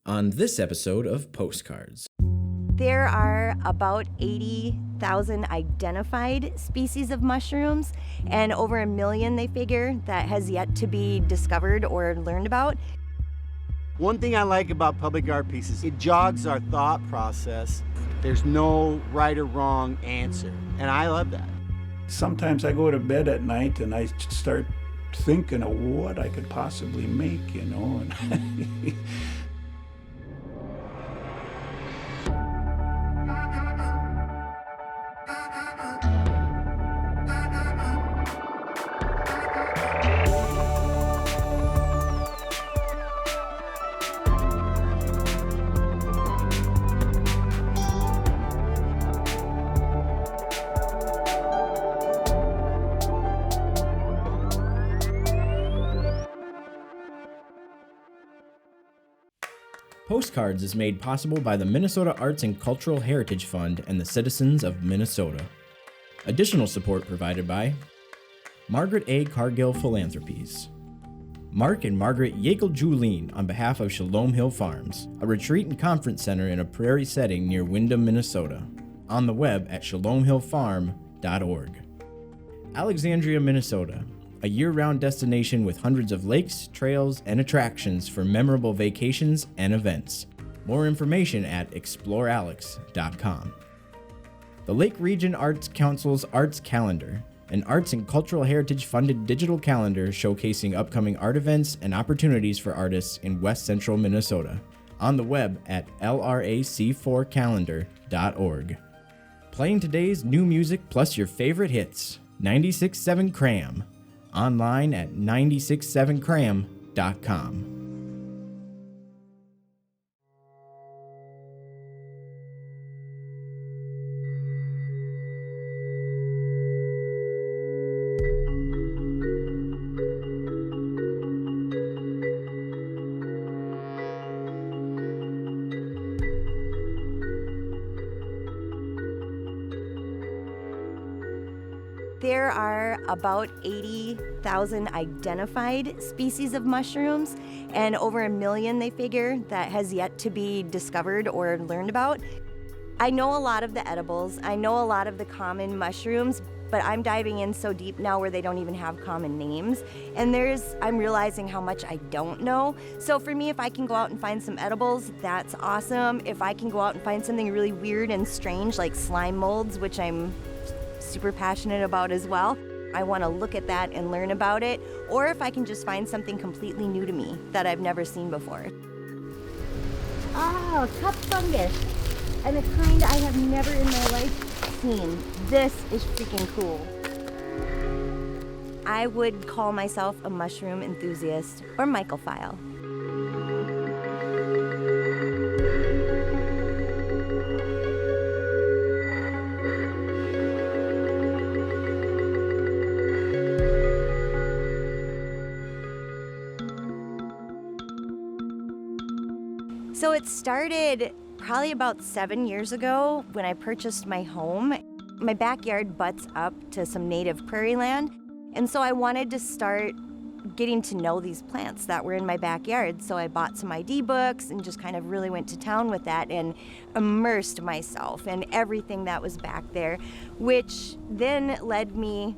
on this episode of Postcards. There are about 80,000 identified species of mushrooms and over 1 million, they figure, that has yet to be discovered or learned about. One thing I like about public art pieces, it jogs our thought process. There's no right or wrong answer, and I love that. Sometimes I go to bed at night and I start thinking of what I could possibly make, you know. And Postcards is made possible by the Minnesota Arts and Cultural Heritage Fund and the citizens of Minnesota. Additional support provided by Margaret A. Cargill Philanthropies, Mark and Margaret Yakel-Julien on behalf of Shalom Hill Farms, a retreat and conference center in a prairie setting near Windham, Minnesota. On the web at shalomhillfarm.org. Alexandria, Minnesota, a year-round destination with hundreds of lakes, trails, and attractions for memorable vacations and events. More information at explorealex.com. The Lake Region Arts Council's Arts Calendar, an arts and cultural heritage-funded digital calendar showcasing upcoming art events and opportunities for artists in West Central Minnesota. On the web at lrac4calendar.org. Playing today's new music plus your favorite hits, 96.7 Cram. Online at 967cram.com. There are about 80,000 identified species of mushrooms and over 1 million, they figure, that has yet to be discovered or learned about. I know a lot of the edibles, I know a lot of the common mushrooms, but I'm diving in so deep now where they don't even have common names. And I'm realizing how much I don't know. So for me, if I can go out and find some edibles, that's awesome. If I can go out and find something really weird and strange like slime molds, which I'm super passionate about as well, I want to look at that and learn about it. Or if I can just find something completely new to me that I've never seen before. Oh, cup fungus. And a kind I have never in my life seen. This is freaking cool. I would call myself a mushroom enthusiast or mycophile. So it started probably about 7 years ago when I purchased my home. My backyard butts up to some native prairie land, and so I wanted to start getting to know these plants that were in my backyard. So I bought some ID books and just kind of really went to town with that and immersed myself in everything that was back there, which then led me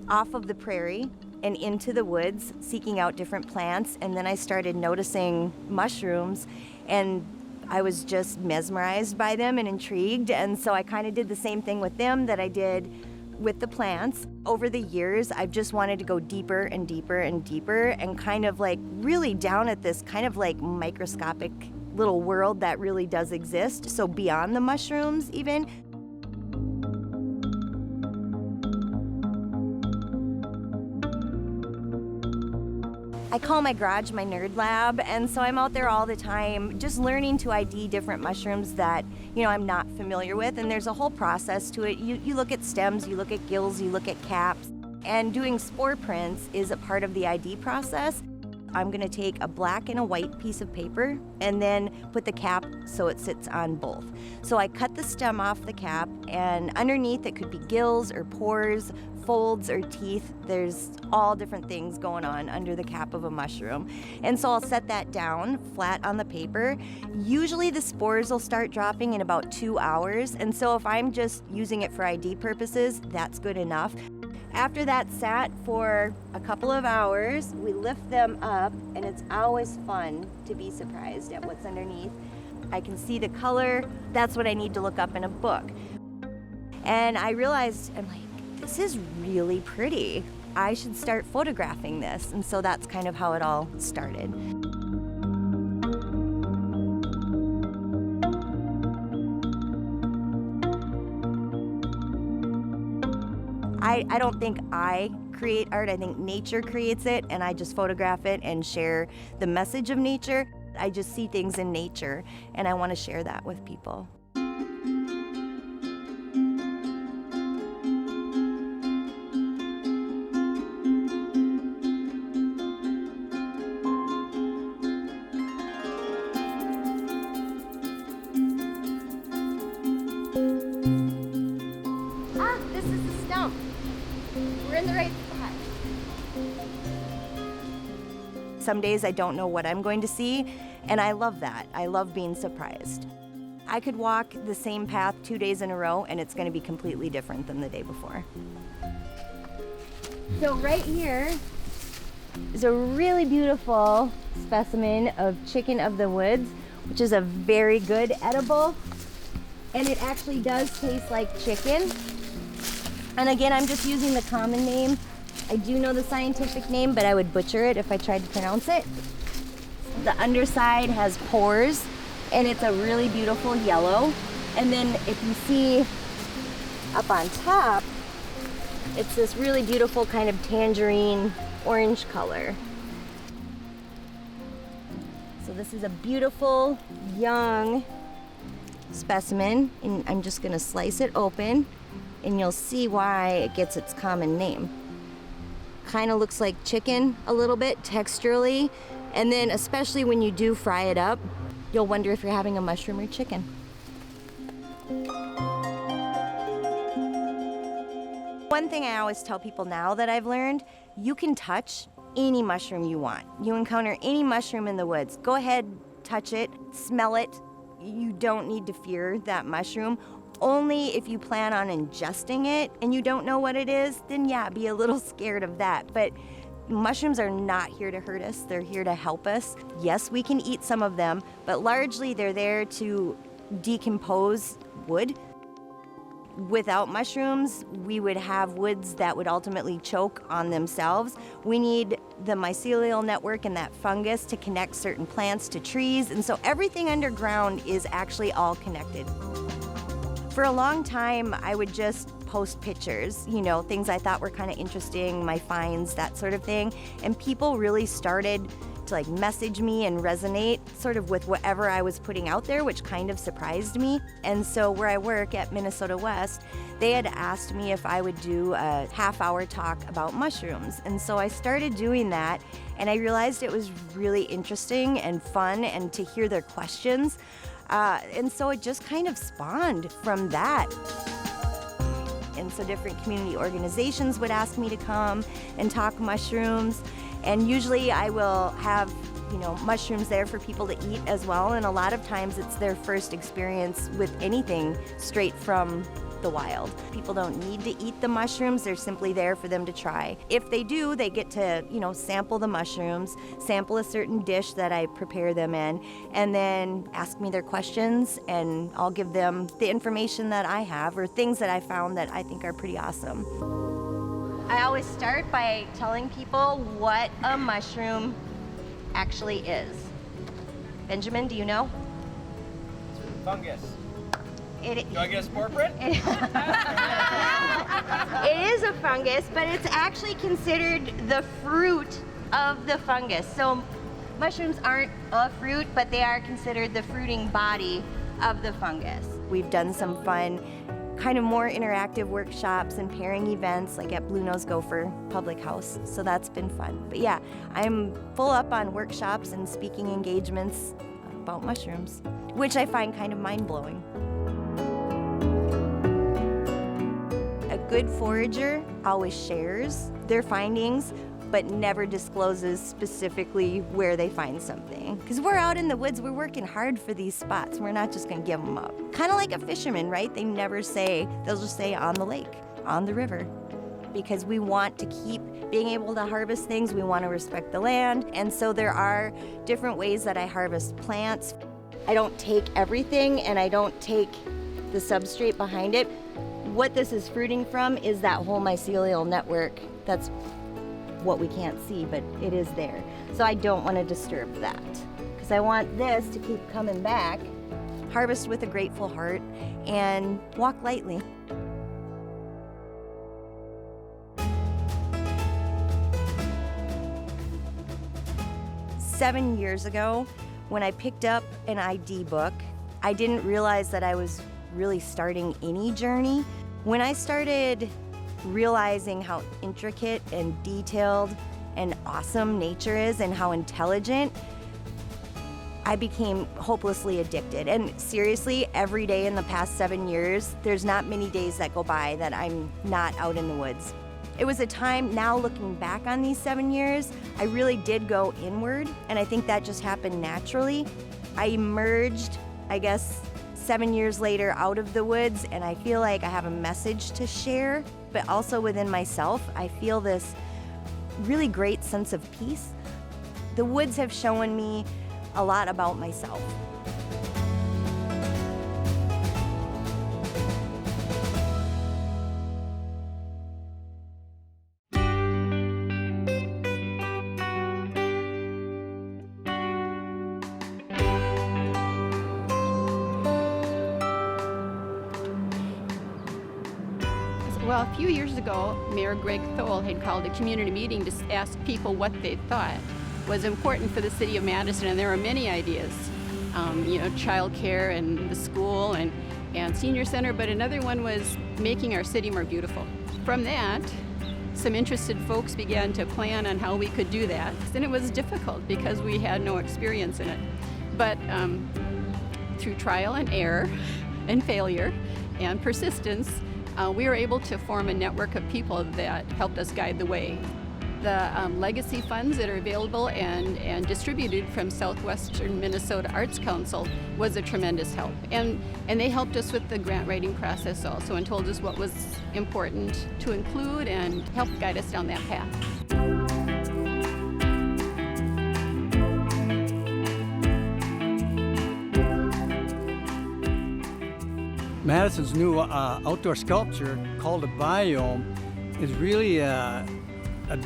off of the prairie and into the woods, seeking out different plants. And then I started noticing mushrooms, and I was just mesmerized by them and intrigued. And so I kind of did the same thing with them that I did with the plants. Over the years, I've just wanted to go deeper and deeper and deeper and kind of like really down at this kind of like microscopic little world that really does exist. So beyond the mushrooms even. I call my garage my nerd lab, and so I'm out there all the time just learning to ID different mushrooms that, I'm not familiar with, and there's a whole process to it. You look at stems, you look at gills, you look at caps, and doing spore prints is a part of the ID process. I'm gonna take a black and a white piece of paper and then put the cap so it sits on both. So I cut the stem off the cap, and underneath it could be gills or pores, folds or teeth. There's all different things going on under the cap of a mushroom. And so I'll set that down flat on the paper. Usually the spores will start dropping in about 2 hours, and so if I'm just using it for ID purposes, that's good enough. After that's sat for a couple of hours, we lift them up, and it's always fun to be surprised at what's underneath. I can see the color. That's what I need to look up in a book. And I realized, I'm like, this is really pretty. I should start photographing this. And so that's kind of how it all started. I don't think I create art. I think nature creates it, and I just photograph it and share the message of nature. I just see things in nature, and I want to share that with people. This is the stump. We're in the right spot. Some days I don't know what I'm going to see, and I love that. I love being surprised. I could walk the same path 2 days in a row, and it's going to be completely different than the day before. So right here is a really beautiful specimen of chicken of the woods, which is a very good edible, and it actually does taste like chicken. And again, I'm just using the common name. I do know the scientific name, but I would butcher it if I tried to pronounce it. The underside has pores, and it's a really beautiful yellow. And then if you see up on top, it's this really beautiful kind of tangerine orange color. So this is a beautiful young specimen, and I'm just gonna slice it open, and you'll see why it gets its common name. Kind of looks like chicken a little bit texturally, and then especially when you do fry it up, you'll wonder if you're having a mushroom or chicken. One thing I always tell people now that I've learned, you can touch any mushroom you want. You encounter any mushroom in the woods, go ahead, touch it, smell it. You don't need to fear that mushroom. Only if you plan on ingesting it and you don't know what it is, then yeah, be a little scared of that. But mushrooms are not here to hurt us, they're here to help us. Yes, we can eat some of them, but largely they're there to decompose wood. Without mushrooms, we would have woods that would ultimately choke on themselves. We need the mycelial network and that fungus to connect certain plants to trees, and so everything underground is actually all connected. For a long time, I would just post pictures, you know, things I thought were kind of interesting, my finds, that sort of thing. And people really started to like message me and resonate sort of with whatever I was putting out there, which kind of surprised me. And so where I work at Minnesota West, they had asked me if I would do a half-hour talk about mushrooms. And so I started doing that, and I realized it was really interesting and fun, and to hear their questions. And so it just kind of spawned from that. And so different community organizations would ask me to come and talk mushrooms. And usually I will have, you know, mushrooms there for people to eat as well. And a lot of times it's their first experience with anything straight from the wild. People don't need to eat the mushrooms, they're simply there for them to try. If they do, they get to, you know, sample the mushrooms, sample a certain dish that I prepare them in, and then ask me their questions, and I'll give them the information that I have or things that I found that I think are pretty awesome. I always start by telling people what a mushroom actually is. Benjamin, do you know? Fungus. Do I get a spore print? It is a fungus, but it's actually considered the fruit of the fungus. So mushrooms aren't a fruit, but they are considered the fruiting body of the fungus. We've done some fun kind of more interactive workshops and pairing events like at Blue Nose Gopher Public House. So that's been fun. But yeah, I'm full up on workshops and speaking engagements about mushrooms, which I find kind of mind-blowing. A good forager always shares their findings, but never discloses specifically where they find something. Because we're out in the woods, we're working hard for these spots. We're not just gonna give them up. Kind of like a fisherman, right? They never say, they'll just say on the lake, on the river. Because we want to keep being able to harvest things, we want to respect the land. And so there are different ways that I harvest plants. I don't take everything and I don't take the substrate behind it. What this is fruiting from is that whole mycelial network. That's what we can't see, but it is there. So I don't want to disturb that because I want this to keep coming back. Harvest with a grateful heart and walk lightly. Seven years ago, when I picked up an ID book, I didn't realize that I was really starting any journey. When I started realizing how intricate and detailed and awesome nature is and how intelligent, I became hopelessly addicted. And seriously, every day in the past 7 years, there's not many days that go by that I'm not out in the woods. It was a time, now looking back on these 7 years, I really did go inward, and I think that just happened naturally. I emerged, I guess, 7 years later out of the woods, and I feel like I have a message to share, but also within myself, I feel this really great sense of peace. The woods have shown me a lot about myself. Well, a few years ago, Mayor Greg Thole had called a community meeting to ask people what they thought was important for the city of Madison, and there were many ideas. Child care and the school and senior center, but another one was making our city more beautiful. From that, some interested folks began to plan on how we could do that, and it was difficult because we had no experience in it. But through trial and error and failure and persistence, we were able to form a network of people that helped us guide the way. The legacy funds that are available and distributed from Southwestern Minnesota Arts Council was a tremendous help. And they helped us with the grant writing process also and told us what was important to include and helped guide us down that path. Madison's new outdoor sculpture called a biome is really a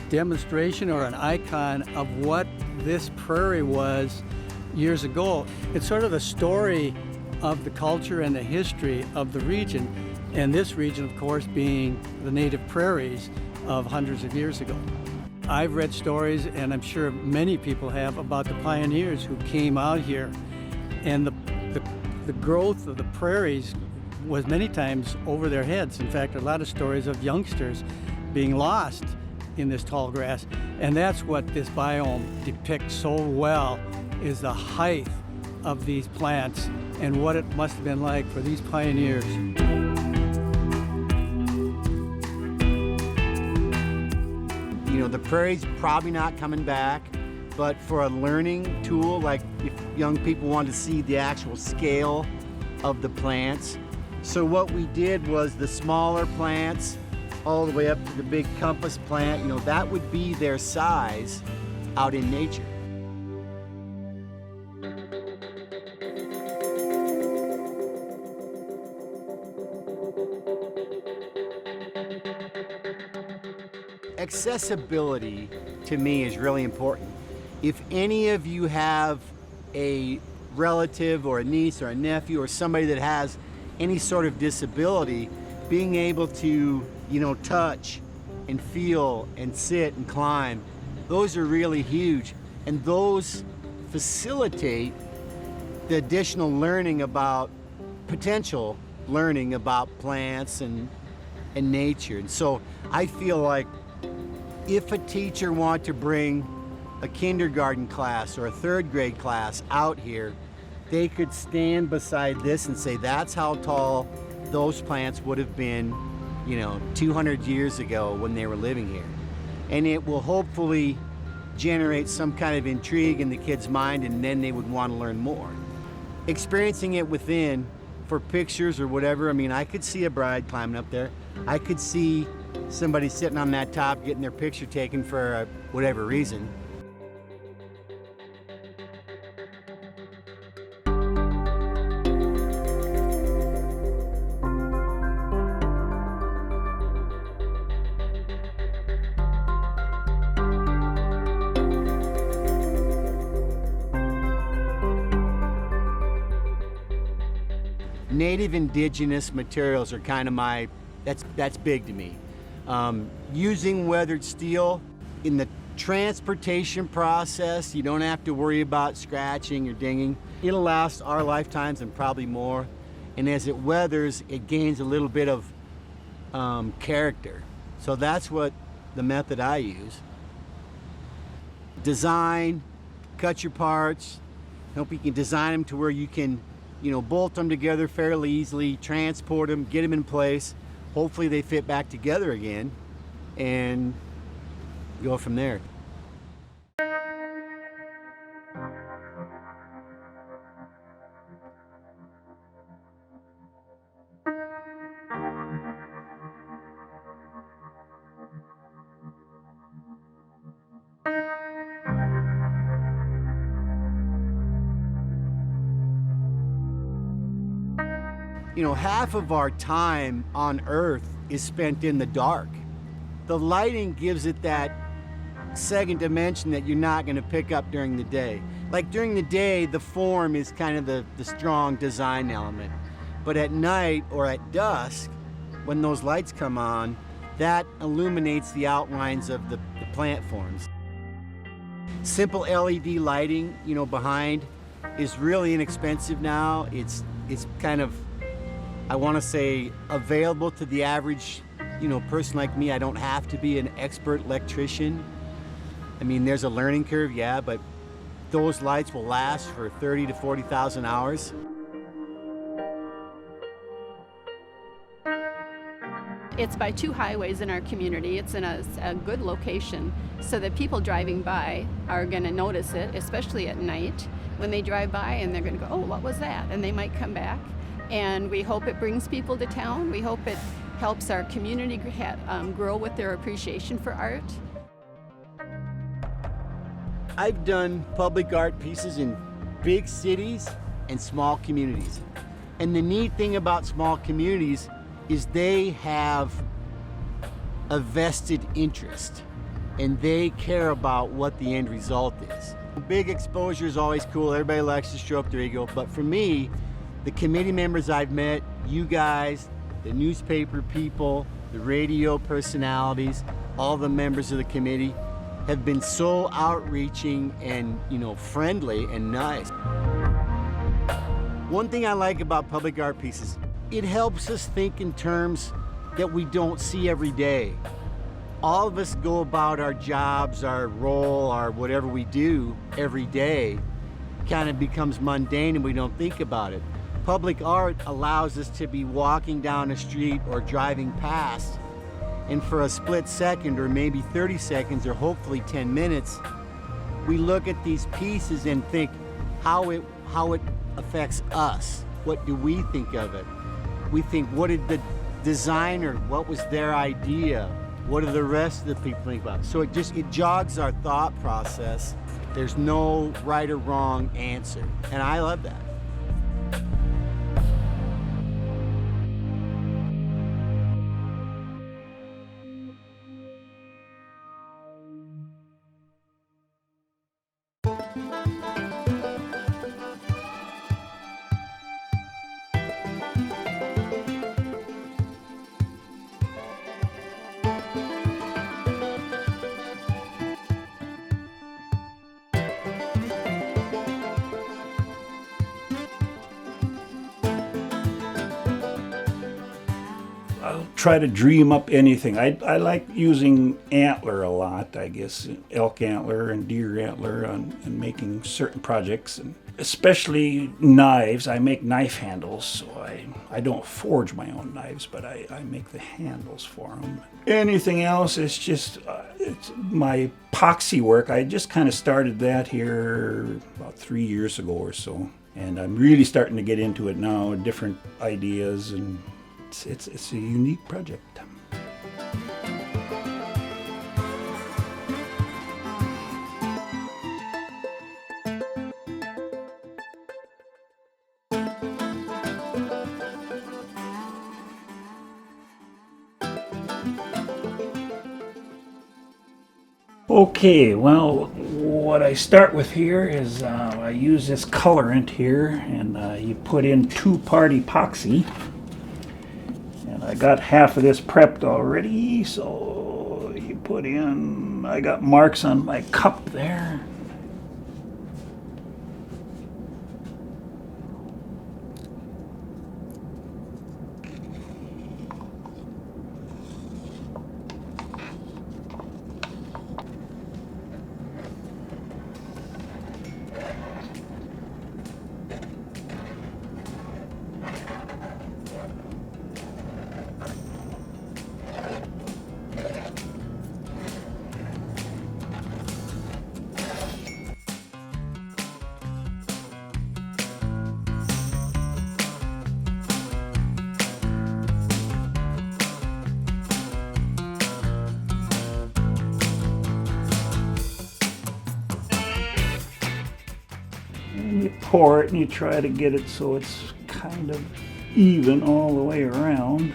demonstration or an icon of what this prairie was years ago. It's sort of the story of the culture and the history of the region, and this region, of course, being the native prairies of hundreds of years ago. I've read stories, and I'm sure many people have, about the pioneers who came out here, and the growth of the prairies was many times over their heads. In fact, a lot of stories of youngsters being lost in this tall grass. And that's what this biome depicts so well, is the height of these plants and what it must have been like for these pioneers. The prairie's probably not coming back, but for a learning tool, like if young people want to see the actual scale of the plants. So what we did was the smaller plants all the way up to the big compass plant, that would be their size out in nature. Accessibility to me is really important. If any of you have a relative or a niece or a nephew or somebody that has any sort of disability, being able to, touch and feel and sit and climb, those are really huge. And those facilitate the additional learning about potential learning about plants and nature. And so I feel like if a teacher wanted to bring a kindergarten class or a third grade class out here, they could stand beside this and say, that's how tall those plants would have been, 200 years ago when they were living here. And it will hopefully generate some kind of intrigue in the kid's mind, and then they would want to learn more. Experiencing it within for pictures or whatever, I could see a bride climbing up there. I could see somebody sitting on that top getting their picture taken for whatever reason. Native indigenous materials are kind of that's big to me. Using weathered steel in the transportation process, you don't have to worry about scratching or dinging. It'll last our lifetimes and probably more. And as it weathers, it gains a little bit of character. So that's what the method I use. Design, cut your parts, hope you can design them to where you can bolt them together fairly easily, transport them, get them in place. Hopefully they fit back together again and go from there. Half of our time on Earth is spent in the dark. The lighting gives it that second dimension that you're not going to pick up during the day. Like during the day, the form is kind of the strong design element. But at night or at dusk, when those lights come on, that illuminates the outlines of the plant forms. Simple LED lighting, behind is really inexpensive now. It's kind of, I want to say, available to the average, person like me. I don't have to be an expert electrician. There's a learning curve, yeah, but those lights will last for 30 to 40,000 hours. It's by two highways in our community. It's in a good location so that people driving by are going to notice it, especially at night when they drive by, and they're going to go, oh, what was that? And they might come back. And we hope it brings people to town. We hope it helps our community grow with their appreciation for art. I've done public art pieces in big cities and small communities. And the neat thing about small communities is they have a vested interest and they care about what the end result is. Big exposure is always cool. Everybody likes to stroke their ego. But for me, the committee members I've met, you guys, the newspaper people, the radio personalities, all the members of the committee have been so outreaching and, friendly and nice. One thing I like about public art pieces, it helps us think in terms that we don't see every day. All of us go about our jobs, our role, our whatever we do every day kind of becomes mundane and we don't think about it. Public art allows us to be walking down a street or driving past, and for a split second or maybe 30 seconds or hopefully 10 minutes, we look at these pieces and think how it affects us. What do we think of it? We think, what did the designer, what was their idea? What do the rest of the people think about it? So it jogs our thought process. There's no right or wrong answer, and I love that. try to dream up anything. I like using antler a lot, I guess, elk antler and deer antler and making certain projects, and especially knives. I make knife handles, so I don't forge my own knives, but I make the handles for them. Anything else is just it's my epoxy work. I just kind of started that here about 3 years ago or so, and I'm really starting to get into it now, different ideas, and it's a unique project. Okay, well, what I start with here is I use this colorant here, and you put in 2-part epoxy. And I got half of this prepped already, so you put in, I got marks on my cup there. And you pour it and you try to get it so it's kind of even all the way around.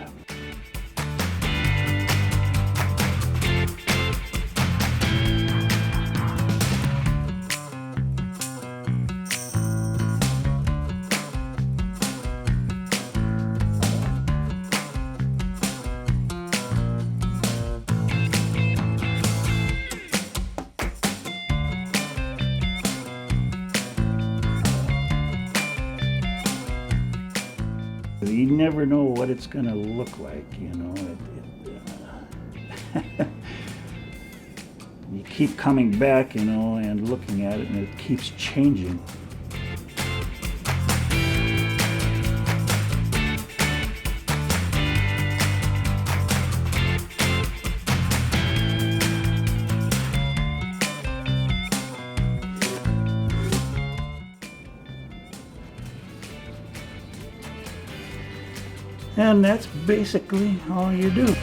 You never know what it's going to look like, you know. You keep coming back, you know, and looking at it, and it keeps changing. And that's basically all you do.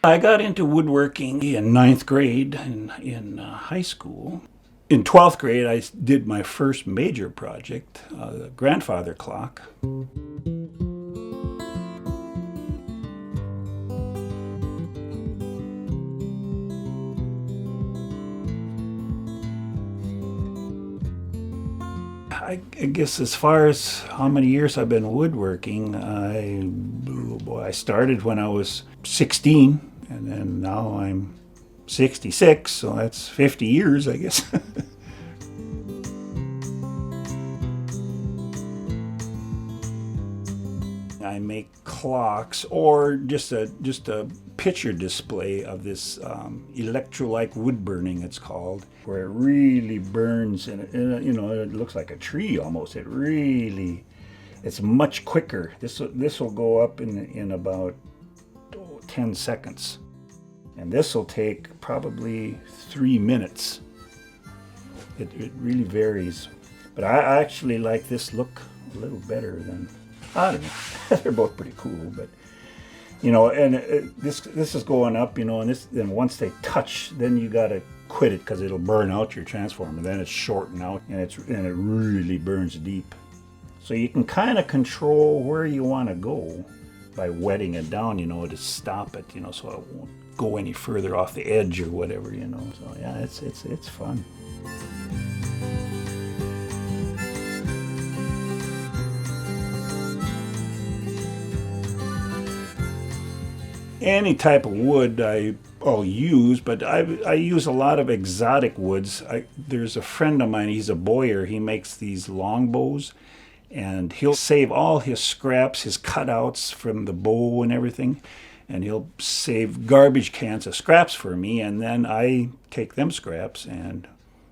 I got into woodworking in 9th grade in high school. In 12th grade, I did my first major project, the grandfather clock. I guess as far as how many years I've been woodworking, I started when I was 16, and then now I'm 66, so that's 50 years, I guess. I make clocks, or just a picture display of this electrolyte wood burning, it's called, where it really burns, and you know, it looks like a tree almost. It's much quicker. This will go up in about 10 seconds, and this will take probably 3 minutes. It really varies, but I actually like this look a little better than, I don't know. They're both pretty cool, but you know, and this is going up, you know, and then once they touch, then you gotta quit it because it'll burn out your transformer. Then it's shorting out, and it really burns deep. So you can kind of control where you want to go by wetting it down, you know, to stop it, you know, so it won't go any further off the edge or whatever, you know. So yeah, it's fun. Any type of wood I'll use, but I use a lot of exotic woods. There's a friend of mine, he's a bowyer, he makes these longbows, And he'll save all his scraps, his cutouts from the bow and everything, and he'll save garbage cans of scraps for me, and then I take them scraps and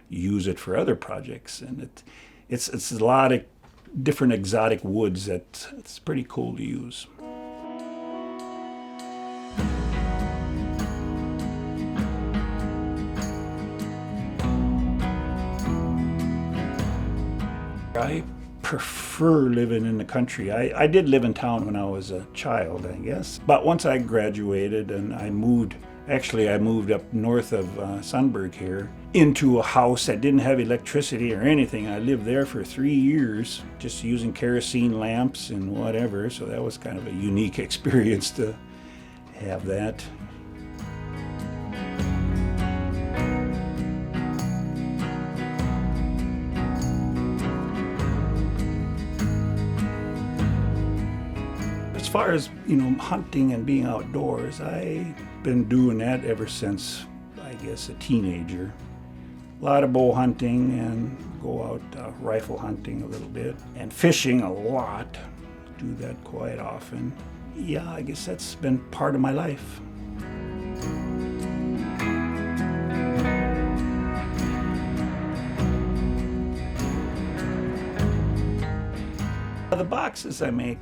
use it for other projects. And it's a lot of different exotic woods that it's pretty cool to use. I prefer living in the country. I did live in town when I was a child, I guess. But once I graduated and I moved up north of Sunburg here into a house that didn't have electricity or anything. I lived there for 3 years just using kerosene lamps and whatever. So that was kind of a unique experience to have that. As far as, hunting and being outdoors, I've been doing that ever since, I guess, a teenager. A lot of bow hunting and go out rifle hunting a little bit and fishing a lot. Do that quite often. Yeah, I guess that's been part of my life. The boxes I make,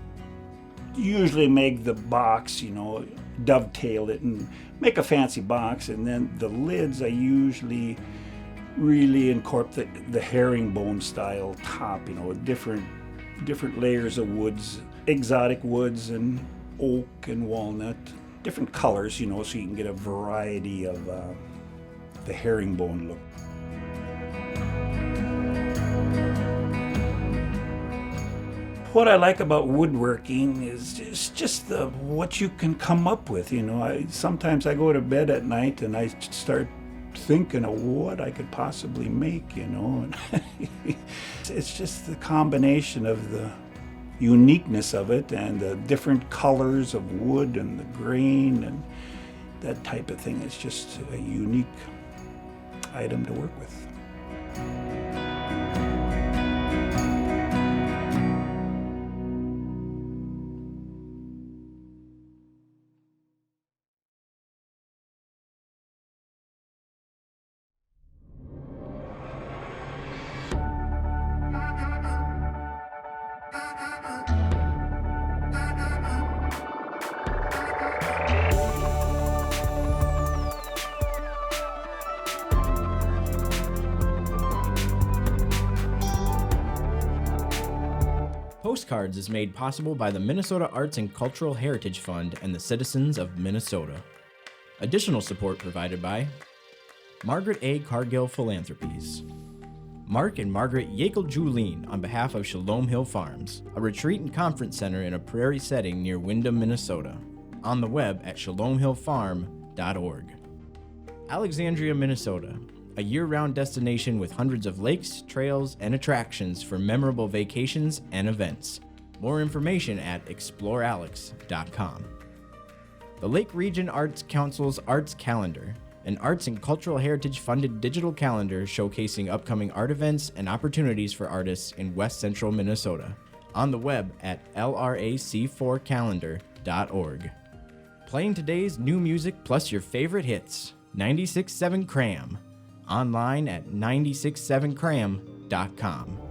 usually make the box, dovetail it and make a fancy box, and then the lids I usually really incorporate the herringbone style top, different layers of woods, exotic woods and oak and walnut, different colors, so you can get a variety of the herringbone look. What I like about woodworking is just what you can come up with. Sometimes I go to bed at night and I start thinking of what I could possibly make. And it's just the combination of the uniqueness of it and the different colors of wood and the grain and that type of thing. It's just a unique item to work with. Postcards is made possible by the Minnesota Arts and Cultural Heritage Fund and the citizens of Minnesota. Additional support provided by Margaret A. Cargill Philanthropies, Mark and Margaret Yakel-Julien on behalf of Shalom Hill Farms, a retreat and conference center in a prairie setting near Windham, Minnesota. On the web at shalomhillfarm.org. Alexandria, Minnesota, a year-round destination with hundreds of lakes, trails, and attractions for memorable vacations and events. More information at explorealex.com. The Lake Region Arts Council's Arts Calendar, an arts and cultural heritage funded digital calendar showcasing upcoming art events and opportunities for artists in West Central Minnesota. On the web at lrac4calendar.org. Playing today's new music plus your favorite hits, 96.7 Cram. Online at 967cram.com.